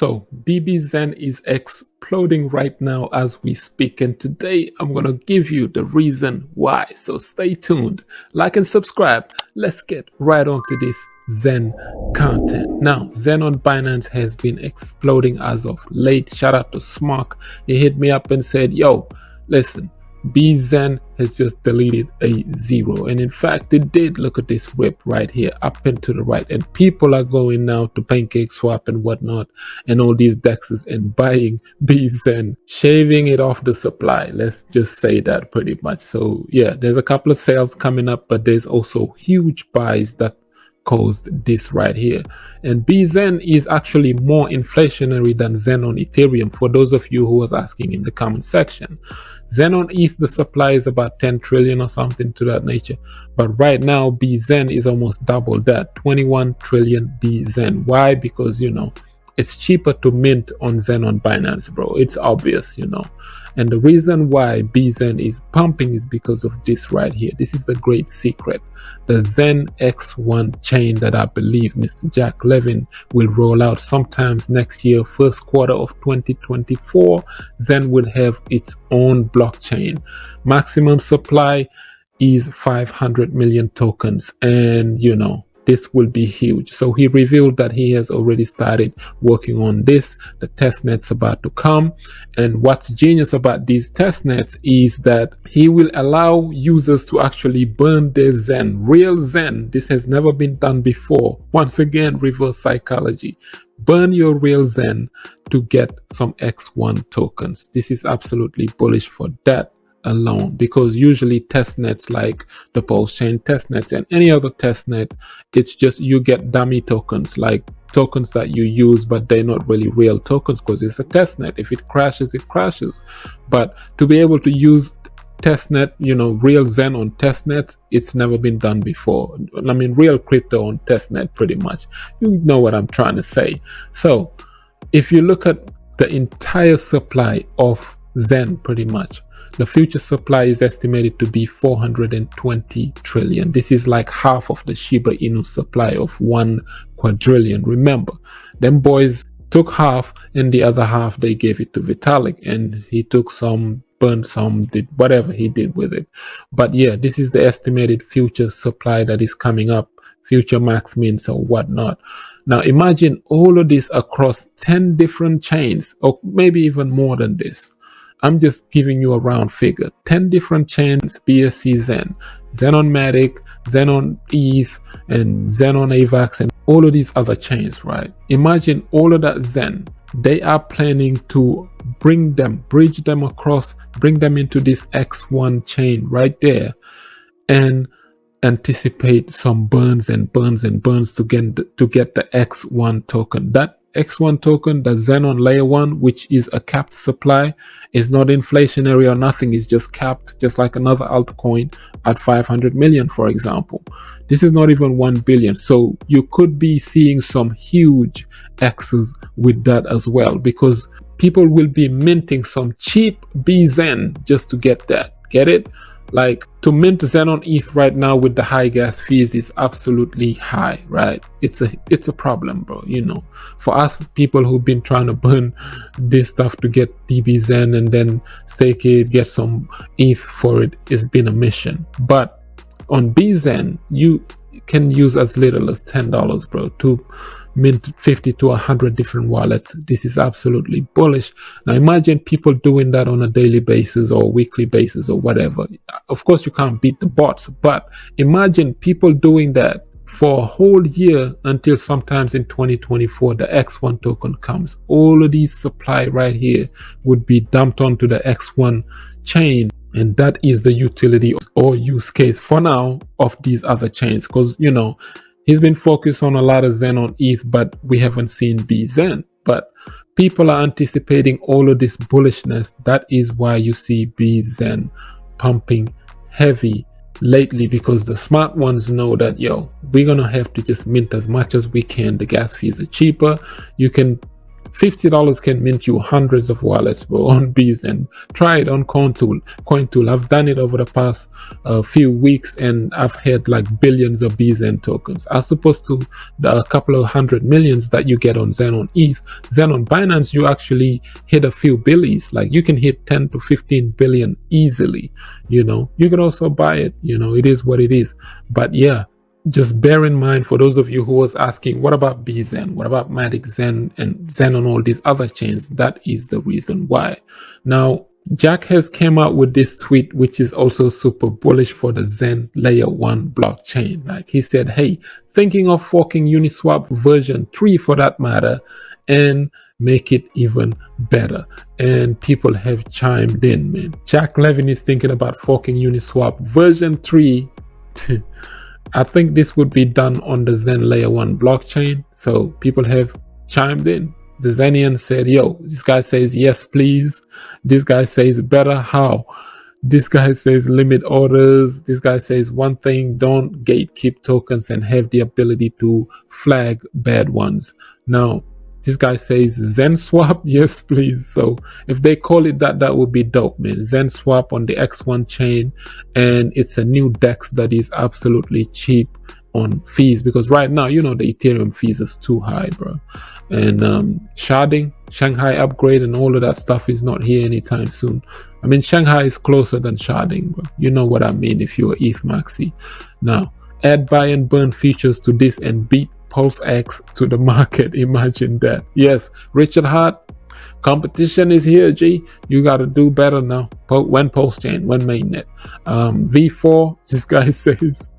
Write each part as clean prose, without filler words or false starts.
So DBZen is exploding right now as we speak, and today I'm going to give you the reason why. So stay tuned, like and subscribe. Let's get right onto this Zen content. Now, Zen on Binance has been exploding as of late. Shout out to Smock. He hit me up and said, yo, listen, BZen has just deleted a 0, and in fact it did. Look at this rip right here, up and to the right, and people are going now to Pancake Swap and whatnot and all these dexes and buying BZen, shaving it off the supply. Let's just say that pretty much. So yeah, there's a couple of sales coming up, but there's also huge buys that caused this right here. And BZen is actually more inflationary than Zen on Ethereum, for those of you who was asking in the comment section. Zen on ETH, the supply is about 10 trillion or something to that nature, but right now BZen is almost double that, 21 trillion BZen. Why? Because, you know, it's cheaper to mint on Zen on Binance, bro. It's obvious, you know. And the reason why BZen is pumping is because of this right here. This is the great secret. The Zen X1 chain that I believe Mr. Jack Levin will roll out sometimes next year, first quarter of 2024. Zen will have its own blockchain. Maximum supply is 500 million tokens, and you know, this will be huge. So he revealed that he has already started working on this. The testnet's about to come. And what's genius about these testnets is that he will allow users to actually burn their Zen, real Zen. This has never been done before. Once again, reverse psychology. Burn your real Zen to get some X1 tokens. This is absolutely bullish for that alone, because usually testnets like the Pulse Chain testnets and any other testnet, it's just you get dummy tokens, like tokens that you use but they're not really real tokens because it's a testnet. If it crashes, it crashes. But to be able to use testnet, you know, real Zen on testnets, it's never been done before. I mean, real crypto on testnet, pretty much. You know what I'm trying to say. So if you look at the entire supply of Zen, pretty much, the future supply is estimated to be 420 trillion. This is like half of the Shiba Inu supply of 1 quadrillion. Remember, them boys took half and the other half they gave it to Vitalik, and he took some, burned some, did whatever he did with it. But yeah, this is the estimated future supply that is coming up, future max mints or whatnot. Now imagine all of this across 10 different chains, or maybe even more than this. I'm just giving you a round figure. 10 different chains, BSC Zen, Zen on Matic, Zen on ETH, and Zen on AVAX, and all of these other chains, right? Imagine all of that Zen. They are planning to bring them, bridge them across, bring them into this X1 chain right there, and anticipate some burns and burns and burns to get the X1 token. That X1 token, the Zen on layer 1, which is a capped supply, is not inflationary or nothing. It's just capped, just like another altcoin at 500 million, for example. This is not even 1 billion. So you could be seeing some huge X's with that as well, because people will be minting some cheap BZen just to get that. Get it? Like, to mint Zen on ETH right now with the high gas fees is absolutely high, right? It's a problem, bro. You know, for us people who've been trying to burn this stuff to get DBZen and then stake it, get some ETH for it, it's been a mission. But on BZen, you can use as little as $10, bro, to mint 50 to 100 different wallets. This is absolutely bullish. Now imagine people doing that on a daily basis or weekly basis or whatever. Of course you can't beat the bots, but imagine people doing that for a whole year until sometimes in 2024 the X1 token comes. All of these supply right here would be dumped onto the X1 chain, and that is the utility or use case for now of these other chains, because, you know, he's been focused on a lot of Zen on ETH, but we haven't seen BZen. But people are anticipating all of this bullishness. That is why you see BZen pumping heavy lately, because the smart ones know that, yo, we're gonna have to just mint as much as we can. The gas fees are cheaper. You can $50 can mint you hundreds of wallets, bro, on BZen. Try it on CoinTool. I've done it over the past few weeks, and I've had like billions of BZen tokens, as opposed to the couple of 100 millions that you get on Zen on ETH. Zen on Binance, you actually hit a few billies. Like, you can hit 10 to 15 billion easily. You know, you can also buy it. You know, it is what it is. But yeah, just bear in mind, for those of you who was asking, what about BZen? What about Matic Zen and Zen on all these other chains? That is the reason why. Now, Jack has came out with this tweet, which is also super bullish for the Zen layer 1 blockchain. Like, he said, hey, thinking of forking Uniswap version 3 for that matter, and make it even better. And people have chimed in, man. Jack Levin is thinking about forking Uniswap version 3. I think this would be done on the Zen layer 1 blockchain. So people have chimed in. The Zenian said, yo, this guy says, yes, please. This guy says, better how? This guy says, limit orders. This guy says, one thing, don't gatekeep tokens and have the ability to flag bad ones. Now, this guy says Zen Swap, yes please. So if they call it that, that would be dope, man. Zen Swap on the X1 chain, and it's a new DEX that is absolutely cheap on fees, because right now, you know, the Ethereum fees is too high, bro. And sharding, Shanghai upgrade, and all of that stuff is not here anytime soon. I mean, Shanghai is closer than sharding, bro. You know what I mean if you're ETH Maxi. Now, add buy and burn features to this and beat Pulse X to the market. Imagine that. Yes, Richard Hart, competition is here, G. You got to do better now. When Pulse Chain, when mainnet. V4, this guy says,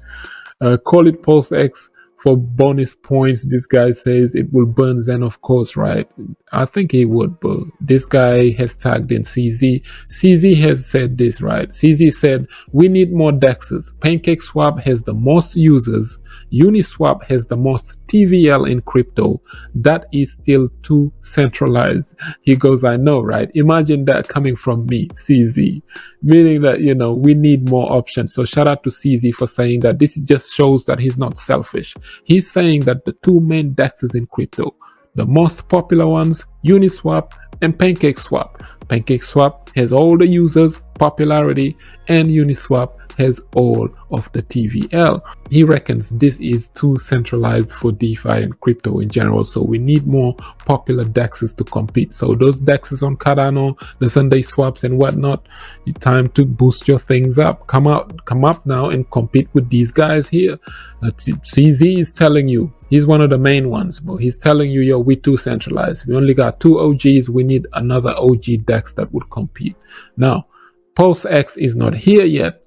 call it Pulse X for bonus points. This guy says it will burn Zen, of course, right? I think he would, but this guy has tagged in CZ. CZ has said this, right? CZ said, we need more DEXs. PancakeSwap has the most users. Uniswap has the most TVL in crypto. That is still too centralized. He goes, I know, right? Imagine that coming from me, CZ. Meaning that, you know, we need more options. So shout out to CZ for saying that. This just shows that he's not selfish. He's saying that the two main DEXs in crypto, the most popular ones, Uniswap and PancakeSwap. PancakeSwap has all the users, popularity, and Uniswap has all of the TVL. He reckons this is too centralized for DeFi and crypto in general, so we need more popular DEXs to compete. So those DEXs on Cardano, the Sunday swaps and whatnot, it's time to boost your things up. Come up now and compete with these guys here. CZ is telling you, he's one of the main ones, but he's telling you, yo, we too centralized. We only got 2 OGs. We need another OG DEX that would compete. Now, Pulse X is not here yet.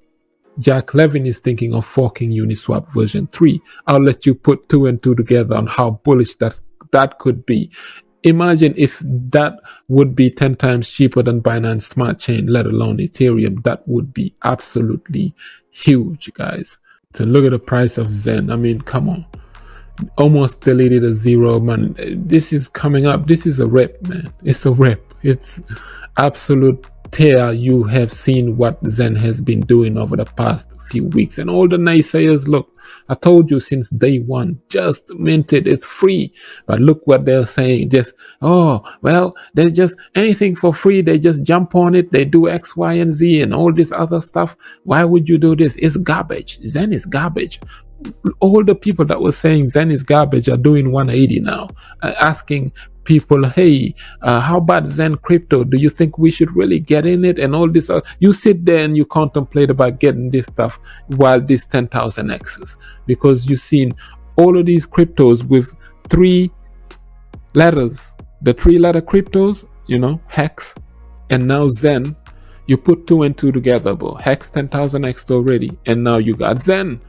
Jack Levin is thinking of forking Uniswap version 3. I'll let you put 2 and 2 together on how bullish that could be. Imagine if that would be 10 times cheaper than Binance Smart Chain, let alone Ethereum. That would be absolutely huge, guys. So look at the price of Zen. I mean, come on. Almost deleted a zero, man. This is coming up. This is a rep, man. It's a rep. It's absolute tear. You have seen what Zen has been doing over the past few weeks, and all the naysayers, look, I told you since day one, just mint it, it's free. But look what they're saying, just, oh, well, there's just anything for free, they just jump on it, they do X, Y, and Z and all this other stuff. Why would you do this? It's garbage. Zen is garbage. All the people that were saying Zen is garbage are doing 180 now, asking people, hey, how about Zen crypto? Do you think we should really get in it? And all this, you sit there and you contemplate about getting this stuff while this 10,000 X's, because you've seen all of these cryptos with 3 letters, the 3-letter cryptos, you know, Hex, and now Zen. You put 2 and 2 together, bro. Hex 10,000 X already, and now you got Zen.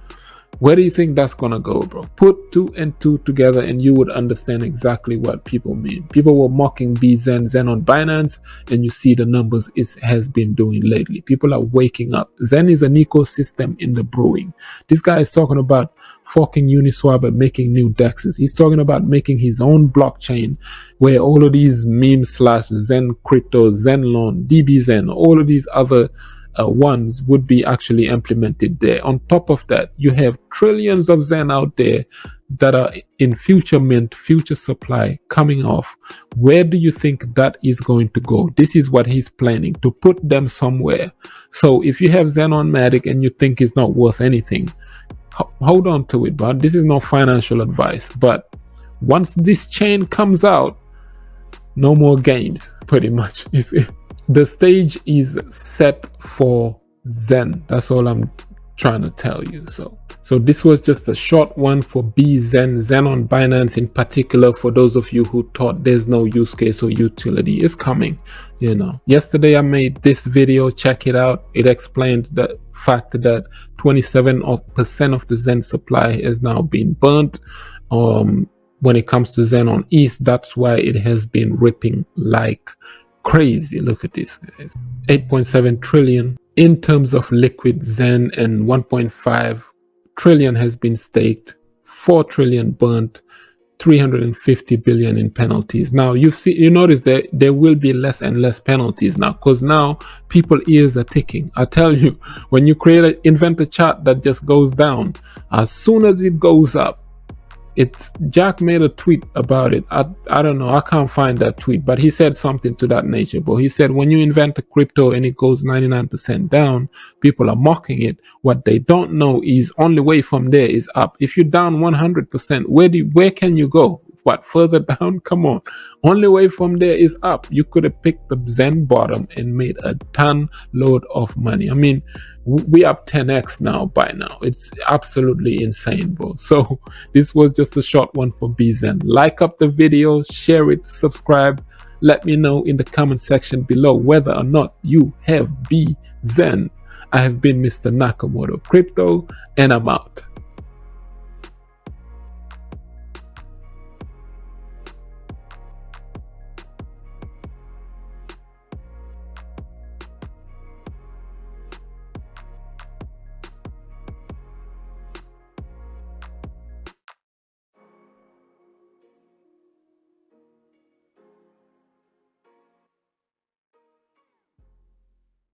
Where do you think that's gonna go, bro? Put 2 and 2 together and you would understand exactly what people mean. People were mocking Zen on Binance, and you see the numbers it has been doing lately. People are waking up. Zen is an ecosystem in the brewing. This guy is talking about forking Uniswap and making new DEXs. He's talking about making his own blockchain where all of these memes / Zen crypto, Zen loan, DB Zen, all of these other ones would be actually implemented there. On top of that, you have trillions of Zen out there that are in future mint, future supply coming off, where do you think that is going to go? This is what he's planning, to put them somewhere. So if you have XENonmatic and you think it's not worth anything, hold on to it. But this is no financial advice. But once this chain comes out, no more games, pretty much. The stage is set for XEN. That's all I'm trying to tell you. So this was just a short one for XEN on Binance in particular. For those of you who thought there's no use case or utility, it's coming. You know, yesterday I made this video, check it out. It explained the fact that 27% of the XEN supply has now been burnt. When it comes to XEN on ETH, that's why it has been ripping like crazy. Look at this, guys. 8.7 trillion in terms of liquid XEN, and 1.5 trillion has been staked, 4 trillion burnt, 350 billion in penalties. Now you notice that there will be less and less penalties now, because now people ears are ticking. I tell you, when you invent a chart that just goes down, as soon as it goes up, Jack made a tweet about it. I don't know, I can't find that tweet, but he said something to that nature. But he said, when you invent a crypto and it goes 99% down, people are mocking it. What they don't know is only way from there is up. If you're down 100%, where can you go? What, further down? Come on. Only way from there is up. You could have picked the XEN bottom and made a ton load of money. I mean, we up 10x now by now. It's absolutely insane, bro. So this was just a short one for XEN. Like up the video, share it, subscribe. Let me know in the comment section below whether or not you have XEN. I have been Mr. Nakamoto Crypto, and I'm out.